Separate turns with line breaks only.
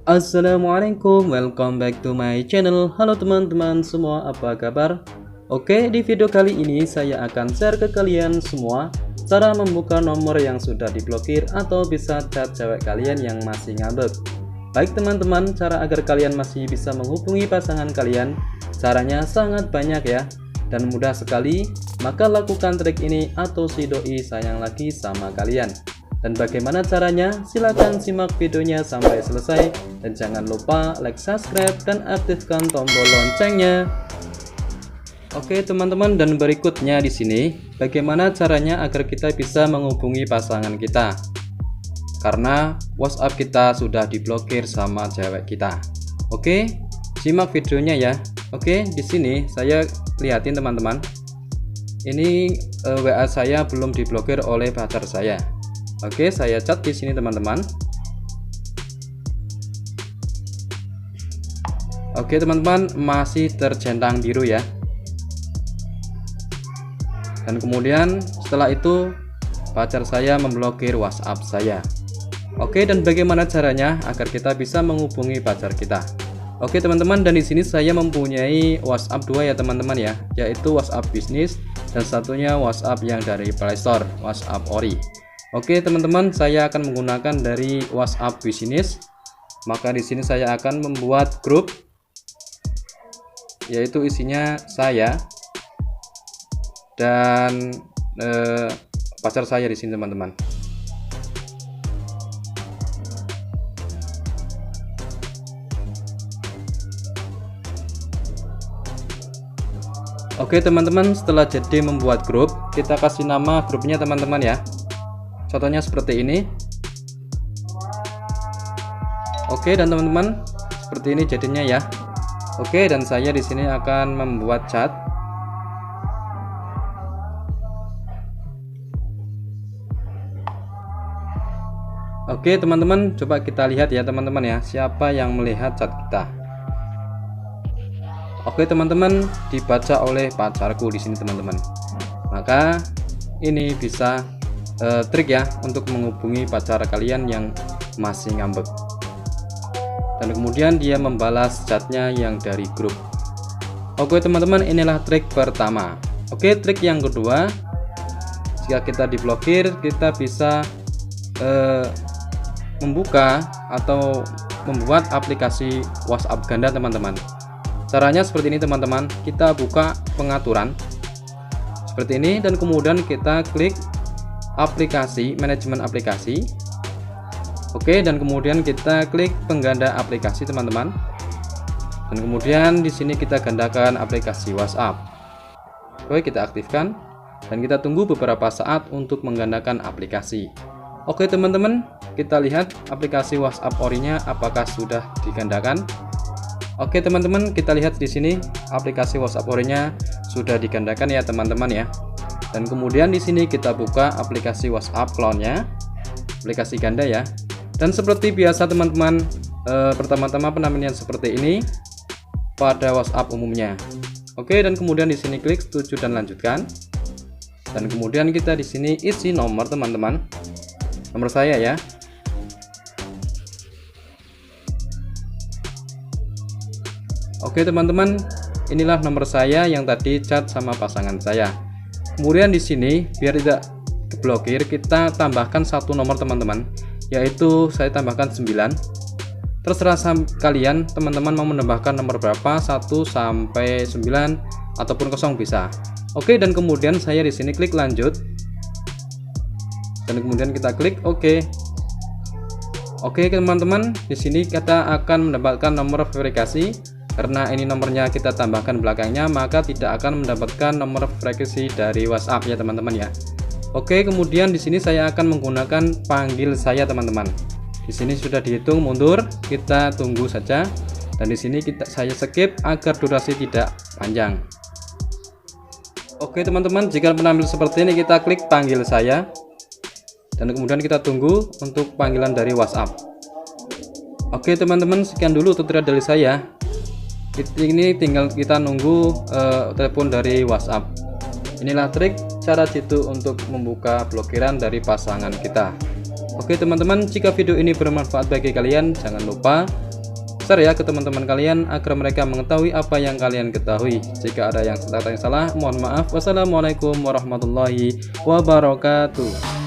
Assalamualaikum, welcome back to my channel. Halo teman-teman semua, apa kabar? Oke, di video kali ini saya akan share ke kalian semua cara membuka nomor yang sudah diblokir atau bisa chat cewek kalian yang masih ngambek. Baik teman-teman, cara agar kalian masih bisa menghubungi pasangan kalian, caranya sangat banyak ya, dan mudah sekali. Maka lakukan trik ini atau si doi sayang lagi sama kalian. Dan bagaimana caranya? Silahkan simak videonya sampai selesai dan jangan lupa like, subscribe, dan aktifkan tombol loncengnya. Oke teman-teman, dan berikutnya di sini bagaimana caranya agar kita bisa menghubungi pasangan kita karena WhatsApp kita sudah diblokir sama cewek kita. Oke, simak videonya ya. Oke, di sini saya lihatin teman-teman. Ini WA saya belum diblokir oleh pacar saya. Oke, saya chat di sini teman-teman. Oke teman-teman, masih tercentang biru ya. Dan kemudian setelah itu pacar saya memblokir WhatsApp saya. Oke, dan bagaimana caranya agar kita bisa menghubungi pacar kita? Oke teman-teman, dan di sini saya mempunyai WhatsApp 2 ya teman-teman ya, yaitu WhatsApp bisnis dan satunya WhatsApp yang dari Play Store, WhatsApp Ori. Oke teman-teman, saya akan menggunakan dari WhatsApp bisnis. Maka di sini saya akan membuat grup, yaitu isinya saya dan pacar saya di sini teman-teman. Oke teman-teman, setelah jadi membuat grup, kita kasih nama grupnya teman-teman ya. Contohnya seperti ini. Oke, dan teman-teman seperti ini jadinya ya. Oke, dan saya di sini akan membuat chat. Oke teman-teman, coba kita lihat ya teman-teman ya, siapa yang melihat chat kita. Oke teman-teman, dibaca oleh pacarku di sini teman-teman. Maka ini bisa trik ya untuk menghubungi pacar kalian yang masih ngambek. Dan kemudian dia membalas chatnya yang dari grup. Oke teman-teman, inilah trik pertama. Oke, trik yang kedua, jika kita diblokir, kita bisa membuka atau membuat aplikasi WhatsApp ganda teman-teman. Caranya seperti ini teman-teman. Kita buka pengaturan seperti ini dan kemudian kita klik aplikasi, manajemen aplikasi. Oke, dan kemudian kita klik pengganda aplikasi teman-teman. Dan kemudian di sini kita gandakan aplikasi WhatsApp. Oke, kita aktifkan dan kita tunggu beberapa saat untuk menggandakan aplikasi. Oke teman-teman, kita lihat aplikasi WhatsApp Ori-nya apakah sudah digandakan. Oke teman-teman, kita lihat di sini aplikasi WhatsApp Ori-nya sudah digandakan ya teman-teman ya. Dan kemudian di sini kita buka aplikasi WhatsApp clone-nya, aplikasi ganda ya. Dan seperti biasa teman-teman, pertama-tama penampilan seperti ini pada WhatsApp umumnya. Oke, dan kemudian di sini klik setuju dan lanjutkan. Dan kemudian kita di sini isi nomor teman-teman, nomor saya ya. Oke teman-teman, inilah nomor saya yang tadi chat sama pasangan saya. Kemudian di sini biar tidak blokir, kita tambahkan satu nomor teman-teman, yaitu saya tambahkan 9. Terserah kalian teman-teman mau menambahkan nomor berapa, 1 sampai 9 ataupun 0 bisa. Oke, dan kemudian saya di sini klik lanjut. Dan kemudian kita klik oke. Oke teman-teman, di sini kita akan mendapatkan nomor verifikasi. Karena ini nomornya kita tambahkan belakangnya, maka tidak akan mendapatkan nomor verifikasi dari WhatsApp ya teman-teman ya. Oke, kemudian di sini saya akan menggunakan panggil saya teman-teman. Di sini sudah dihitung mundur, kita tunggu saja. Dan di sini saya skip agar durasi tidak panjang. Oke teman-teman, jika menampil seperti ini kita klik panggil saya. Dan kemudian kita tunggu untuk panggilan dari WhatsApp. Oke teman-teman, sekian dulu tutorial dari saya. Ini tinggal kita nunggu telepon dari WhatsApp. Inilah trik cara jitu untuk membuka blokiran dari pasangan kita. Oke teman-teman, jika video ini bermanfaat bagi kalian, jangan lupa share ya ke teman-teman kalian agar mereka mengetahui apa yang kalian ketahui. Jika ada yang salah, mohon maaf. Wassalamualaikum warahmatullahi wabarakatuh.